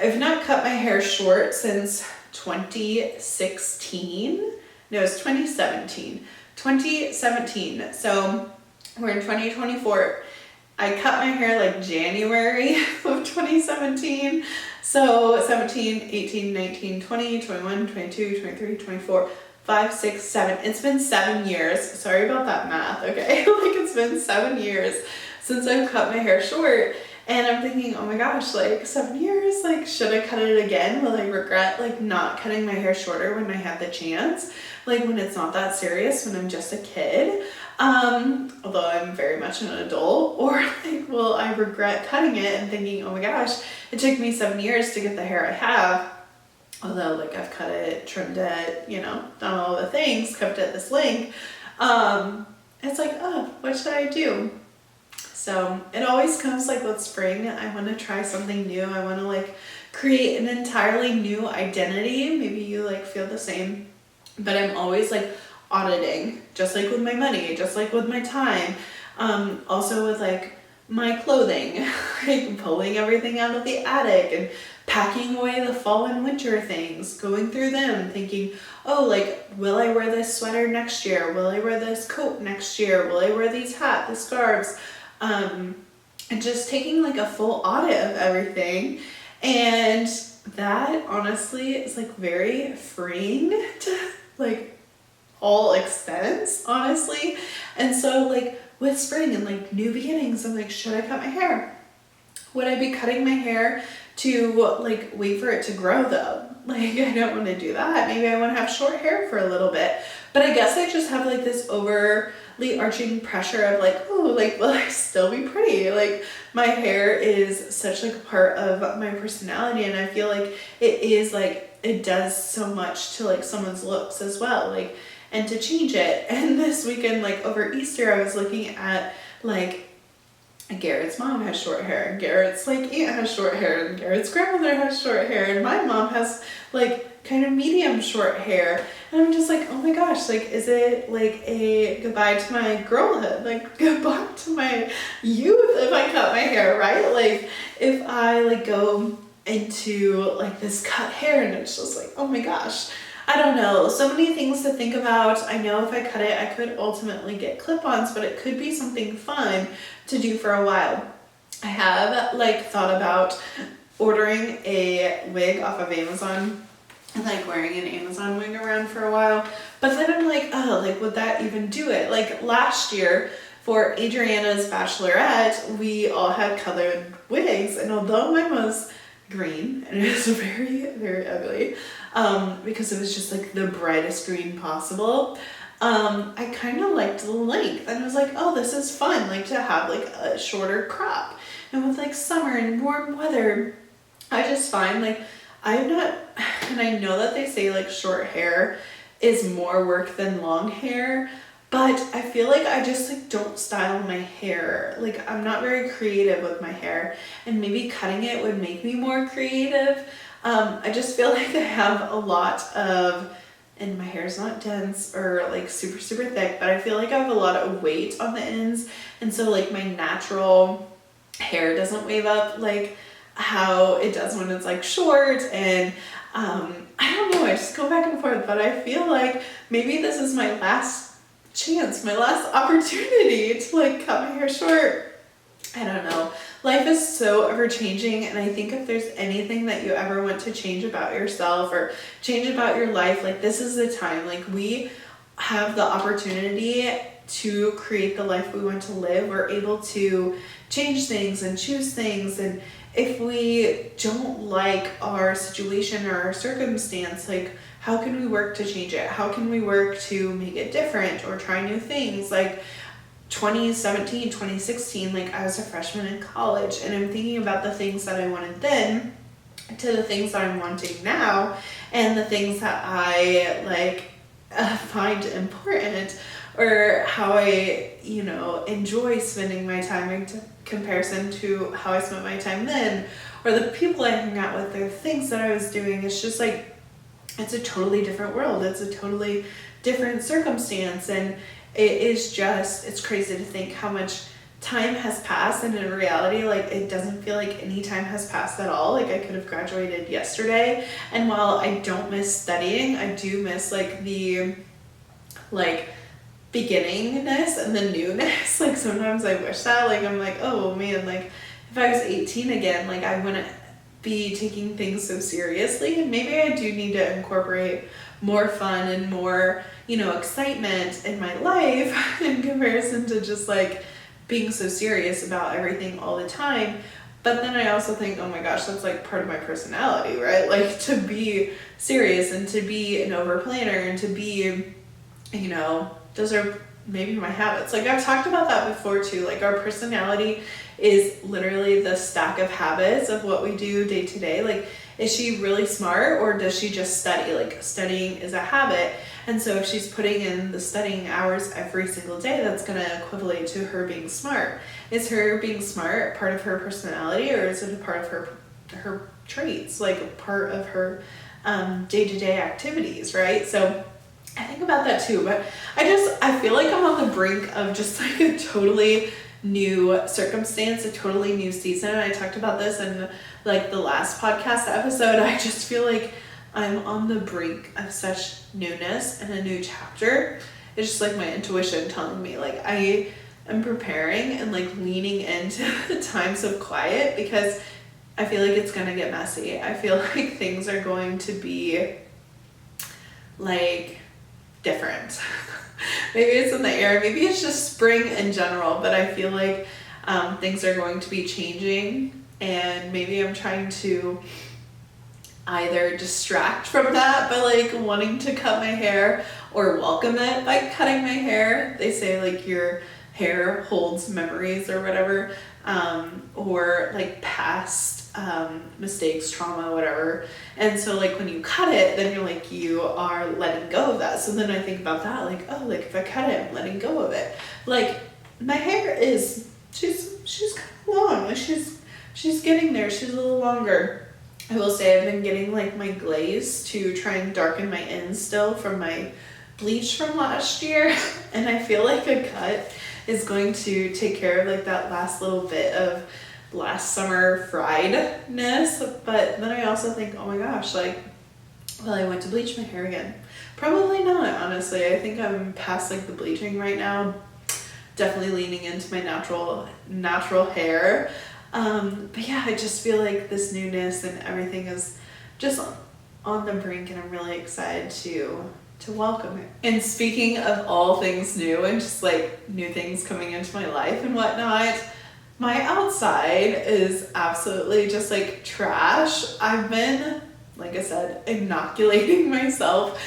I've not cut my hair short since 2016. No, it's 2017. 2017. So we're in 2024. I cut my hair like January of 2017. So 17, 18, 19, 20, 21, 22, 23, 24, 5, 6, 7. It's been 7 years. Sorry about that math, okay? Like it's been 7 years since I've cut my hair short. And I'm thinking, oh my gosh, like 7 years, like should I cut it again? Will I regret like not cutting my hair shorter when I had the chance? Like when it's not that serious, when I'm just a kid, although I'm very much an adult. Or like, will I regret cutting it and thinking, oh my gosh, it took me 7 years to get the hair I have. Although like I've cut it, trimmed it, you know, done all the things, kept it this length. It's like, oh, what should I do? So it always comes like with spring. I want to try something new. I want to like create an entirely new identity. Maybe you like feel the same, but I'm always like auditing, just like with my money, just like with my time. Also with like my clothing, like pulling everything out of the attic and packing away the fall and winter things, going through them, thinking, oh, like, will I wear this sweater next year? Will I wear this coat next year? Will I wear these hats, the scarves? And just taking like a full audit of everything. And that honestly is like very freeing to like all extents, honestly. And so like with spring and like new beginnings, I'm like, should I cut my hair? Would I be cutting my hair to like wait for it to grow though? Like, I don't want to do that. Maybe I want to have short hair for a little bit. But I guess I just have like this overly arching pressure of like, oh, like, will I still be pretty? Like, my hair is such like a part of my personality, and I feel like it is like, it does so much to like someone's looks as well, like, and to change it. And this weekend, like over Easter, I was looking at like Garrett's mom has short hair, and Garrett's like aunt has short hair, and Garrett's grandmother has short hair, and my mom has like kind of medium short hair. And I'm just like, oh my gosh, like, is it like a goodbye to my girlhood, like goodbye to my youth if I cut my hair, right? Like, if I like go into like this cut hair and it's just like, oh my gosh, I don't know. So many things to think about. I know if I cut it, I could ultimately get clip-ons, but it could be something fun to do for a while. I have like thought about ordering a wig off of Amazon and like wearing an Amazon wig around for a while. But then I'm like, oh, like, would that even do it? Like last year for Adriana's bachelorette, we all had colored wigs, and although mine was green and it was very, very ugly, because it was just like the brightest green possible, I kind of liked the length, and I was like, oh, this is fun, like to have like a shorter crop. And with like summer and warm weather, I just find like I'm not, and I know that they say like short hair is more work than long hair, but I feel like I just like don't style my hair. Like, I'm not very creative with my hair, and maybe cutting it would make me more creative. I just feel like I have a lot of, and my hair is not dense or like super, super thick, but I feel like I have a lot of weight on the ends. And so like my natural hair doesn't wave up like how it does when it's like short. And I don't know, I just go back and forth, but I feel like maybe this is my last chance, my last opportunity to like cut my hair short. I don't know. Life is so ever changing, and I think if there's anything that you ever want to change about yourself or change about your life, like this is the time. Like, we have the opportunity to create the life we want to live. We're able to change things and choose things, and if we don't like our situation or our circumstance, like, how can we work to change it? How can we work to make it different or try new things? Like 2017, 2016, like I was a freshman in college, and I'm thinking about the things that I wanted then to the things that I'm wanting now, and the things that I like find important, or how I, enjoy spending my time in comparison to how I spent my time then, or the people I hang out with, or things that I was doing. It's just like, it's a totally different world. It's a totally different circumstance, and it's crazy to think how much time has passed, and in reality, like, it doesn't feel like any time has passed at all. Like, I could have graduated yesterday, and while I don't miss studying, I do miss like the beginningness and the newness. Like, sometimes I wish that, like, I'm like, oh man, like if I was 18 again, like I wouldn't be taking things so seriously, and maybe I do need to incorporate more fun and more, excitement in my life in comparison to just like being so serious about everything all the time. But then I also think, oh my gosh, that's like part of my personality, right? Like, to be serious and to be an over planner and to be, those are maybe my habits. Like, I've talked about that before too. Like, our personality is literally the stack of habits of what we do day to day. Like, is she really smart, or does she just study? Like, studying is a habit. And so if she's putting in the studying hours every single day, that's going to equivalent to her being smart. Is her being smart part of her personality, or is it a part of her traits, like a part of her day-to-day activities, right? So I think about that too, but I feel like I'm on the brink of just like a totally new circumstance, a totally new season. I talked about this in like the last podcast episode. I just feel like I'm on the brink of such newness and a new chapter. It's just like my intuition telling me, like, I am preparing and like leaning into the times of quiet, because I feel like it's gonna get messy. I feel like things are going to be like different. Maybe it's in the air, maybe it's just spring in general, but I feel like things are going to be changing, and maybe I'm trying to either distract from that by like wanting to cut my hair, or welcome it by cutting my hair. They say like your hair holds memories or whatever, or like past mistakes, trauma, whatever. And so like when you cut it, then you're like, you are letting go of that. So then I think about that, like, oh, like if I cut it, I'm letting go of it. Like my hair is, she's kind of long. Like she's getting there. She's a little longer. I will say I've been getting like my glaze to try and darken my ends still from my bleach from last year. And I feel like a cut is going to take care of like that last little bit of last summer friedness. But then I also think, oh my gosh, like, well, I went to bleach my hair again. Probably not, honestly. I think I'm past like the bleaching right now. Definitely leaning into my natural hair. But yeah, I just feel like this newness and everything is just on the brink, and I'm really excited to welcome it. And speaking of all things new and just like new things coming into my life and whatnot, my outside is absolutely just like trash. I've been, like I said, inoculating myself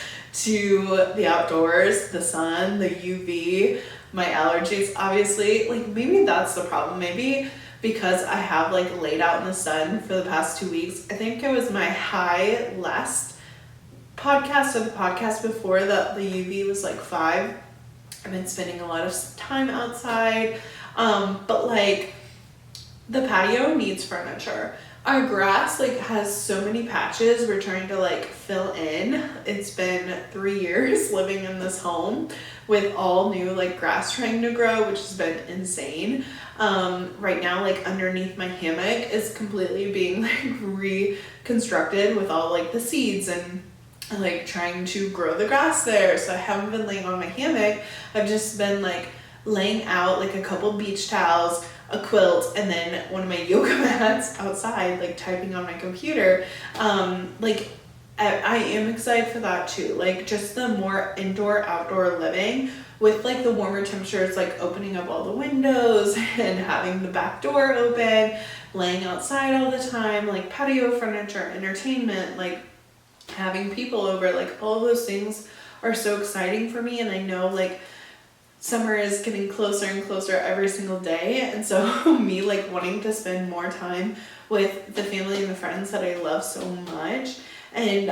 to the outdoors, the sun, the UV, my allergies, obviously. Like maybe that's the problem. Maybe because I have like laid out in the sun for the past 2 weeks. I think it was my high last podcast, or the podcast before that the UV was like 5. I've been spending a lot of time outside, but like the patio needs furniture. Our grass like has so many patches we're trying to like fill in. It's been 3 years living in this home with all new like grass trying to grow, which has been insane. Right now, like underneath my hammock is completely being like reconstructed with all like the seeds and like trying to grow the grass there. So I haven't been laying on my hammock. I've just been like laying out like a couple beach towels, a quilt, and then one of my yoga mats outside, like typing on my computer. Like I am excited for that too. Like just the more indoor outdoor living with like the warmer temperatures, like opening up all the windows and having the back door open, laying outside all the time, like patio furniture, entertainment, like having people over, like all those things are so exciting for me. And I know like summer is getting closer and closer every single day, and so me like wanting to spend more time with the family and the friends that I love so much, and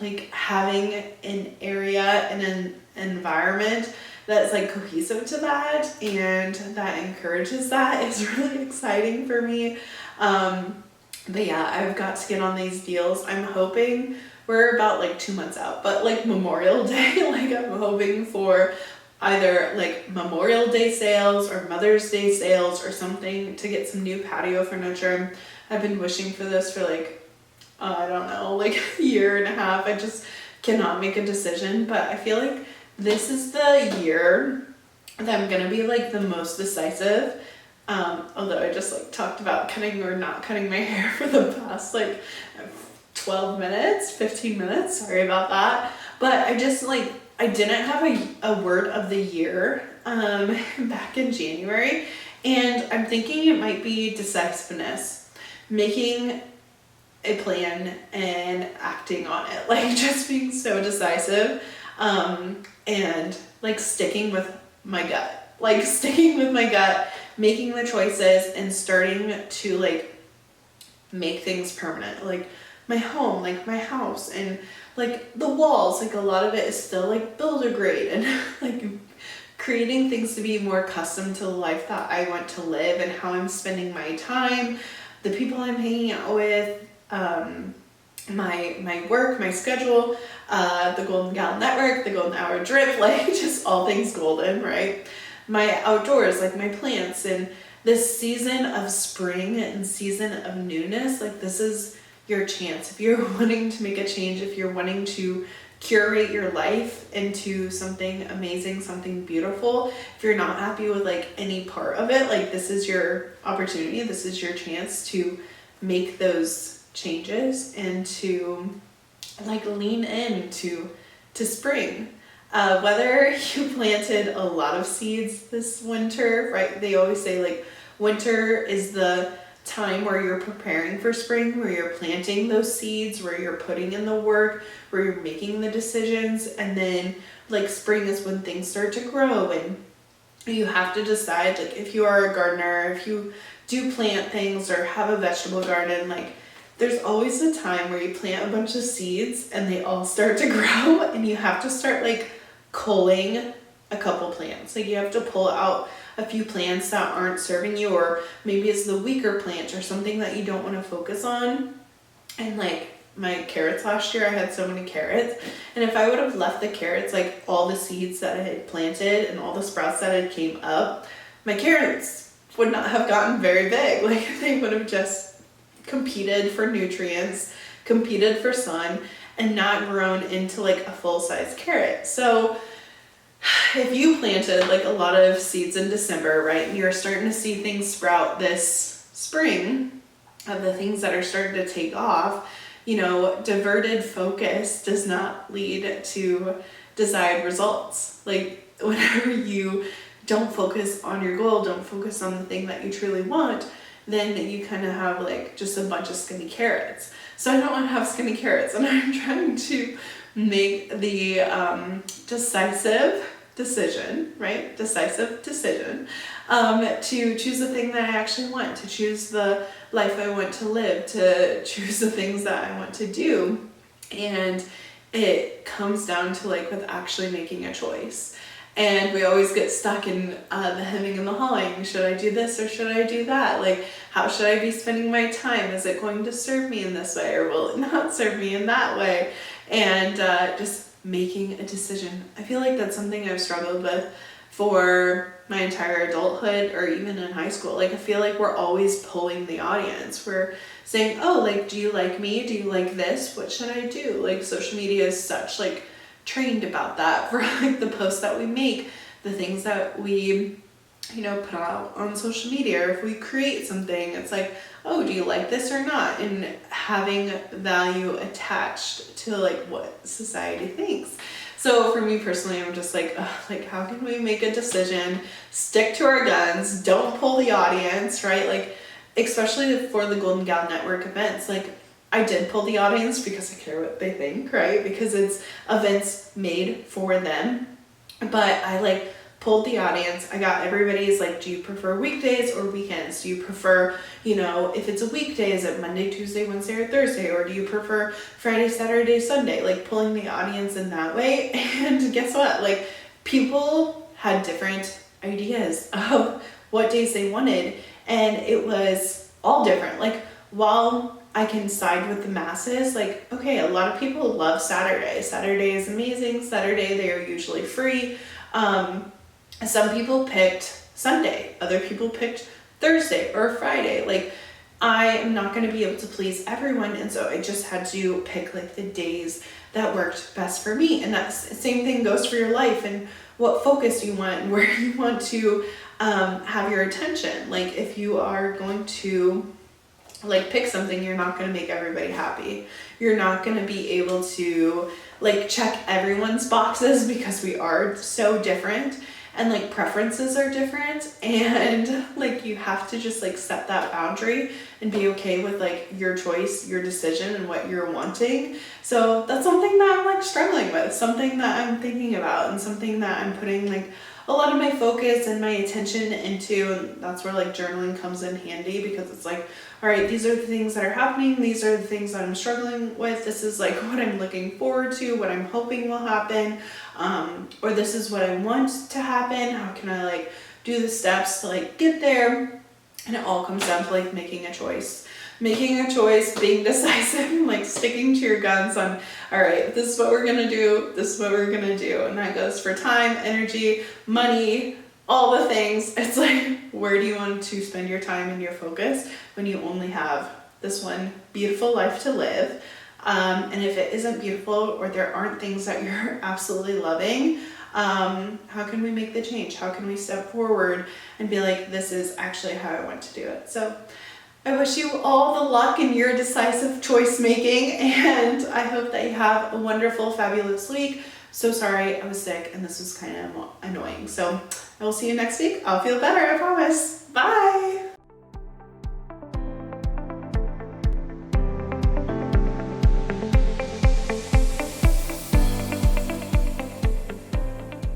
like having an area and an environment that's like cohesive to that and that encourages that is really exciting for me. But yeah, I've got to get on these deals. I'm hoping, we're about like 2 months out, but like Memorial Day, like I'm hoping for either like Memorial Day sales or Mother's Day sales or something to get some new patio furniture. I've been wishing for this for like, I don't know, like a year and a half. I just cannot make a decision, but I feel like this is the year that I'm gonna be like the most decisive. Although I just like talked about cutting or not cutting my hair for the past like 12 minutes, 15 minutes, sorry about that. But I just like, I didn't have a word of the year back in January, and I'm thinking it might be decisiveness, making a plan and acting on it, like just being so decisive, and like sticking with my gut, making the choices and starting to like make things permanent, like my home, like my house, and like the walls, like a lot of it is still like builder grade, and like creating things to be more custom to the life that I want to live and how I'm spending my time, the people I'm hanging out with, my work, my schedule, the Golden Gal Network, the Golden Hour Drip, like just all things golden, right? My outdoors, like my plants, and this season of spring and season of newness, like this is your chance. If you're wanting to make a change, if you're wanting to curate your life into something amazing, something beautiful, if you're not happy with like any part of it, like this is your opportunity, this is your chance to make those changes and to like lean in to spring. Whether you planted a lot of seeds this winter, right? They always say like winter is the time where you're preparing for spring, where you're planting those seeds, where you're putting in the work, where you're making the decisions, and then like spring is when things start to grow, and you have to decide, like if you are a gardener, if you do plant things or have a vegetable garden, like there's always a time where you plant a bunch of seeds and they all start to grow, and you have to start like culling a couple plants. Like you have to pull out a few plants that aren't serving you, or maybe it's the weaker plant or something that you don't want to focus on. And like my carrots last year, I had so many carrots, and if I would have left the carrots, like all the seeds that I had planted and all the sprouts that had came up, my carrots would not have gotten very big. Like they would have just competed for nutrients, competed for sun, and not grown into like a full-size carrot. So if you planted like a lot of seeds in December, right, and you're starting to see things sprout this spring, of the things that are starting to take off, you know, diverted focus does not lead to desired results. Like whenever you don't focus on your goal, don't focus on the thing that you truly want, then you kind of have like just a bunch of skinny carrots. So I don't want to have skinny carrots, and I'm trying to make the decisive decision, right? Decisive decision to choose the thing that I actually want, to choose the life I want to live, to choose the things that I want to do. And it comes down to like with actually making a choice. And we always get stuck in the hemming and the hawing. Should I do this or should I do that? Like, how should I be spending my time? Is it going to serve me in this way, or will it not serve me in that way? And just making a decision. I feel like that's something I've struggled with for my entire adulthood, or even in high school. Like I feel like we're always pulling the audience. We're saying, oh, like, do you like me? Do you like this? What should I do? Like social media is such like trained about that, for like the posts that we make, the things that we, you know, put out on social media, or if we create something, it's like, oh, do you like this or not? And having value attached to like what society thinks. So for me personally, I'm just like, like how can we make a decision, stick to our guns, don't pull the audience, right? Like especially for the Golden Gal Network events, like I did pull the audience because I care what they think, right? Because it's events made for them. But I like pulled the audience. I got everybody's like, do you prefer weekdays or weekends? Do you prefer, you know, if it's a weekday, is it Monday, Tuesday, Wednesday, or Thursday? Or do you prefer Friday, Saturday, Sunday? Like pulling the audience in that way. And guess what? Like people had different ideas of what days they wanted. And it was all different. Like while I can side with the masses, like, okay, a lot of people love Saturday. Saturday is amazing. Saturday, they are usually free. Some people picked Sunday. Other people picked Thursday or Friday. Like, I am not going to be able to please everyone. And so I just had to pick like the days that worked best for me. And that same thing goes for your life and what focus you want and where you want to have your attention. Like, if you are going to like pick something, you're not going to make everybody happy. You're not going to be able to like check everyone's boxes, because we are so different, and like preferences are different, and like you have to just like set that boundary and be okay with like your choice, your decision, and what you're wanting. So that's something that I'm like struggling with, something that I'm thinking about, and something that I'm putting like a lot of my focus and my attention into. And that's where like journaling comes in handy, because it's like, all right, these are the things that are happening. These are the things that I'm struggling with. This is like what I'm looking forward to, what I'm hoping will happen. Or this is what I want to happen. How can I like do the steps to like get there? And it all comes down to like making a choice, being decisive, like sticking to your guns on, all right, this is what we're going to do. This is what we're going to do. And that goes for time, energy, money, all the things. It's like, where do you want to spend your time and your focus when you only have this one beautiful life to live? And if it isn't beautiful, or there aren't things that you're absolutely loving, how can we make the change? How can we step forward and be like, this is actually how I want to do it? So I wish you all the luck in your decisive choice making, and I hope that you have a wonderful, fabulous week. So sorry, I was sick and this was kind of annoying. So I will see you next week. I'll feel better, I promise. Bye.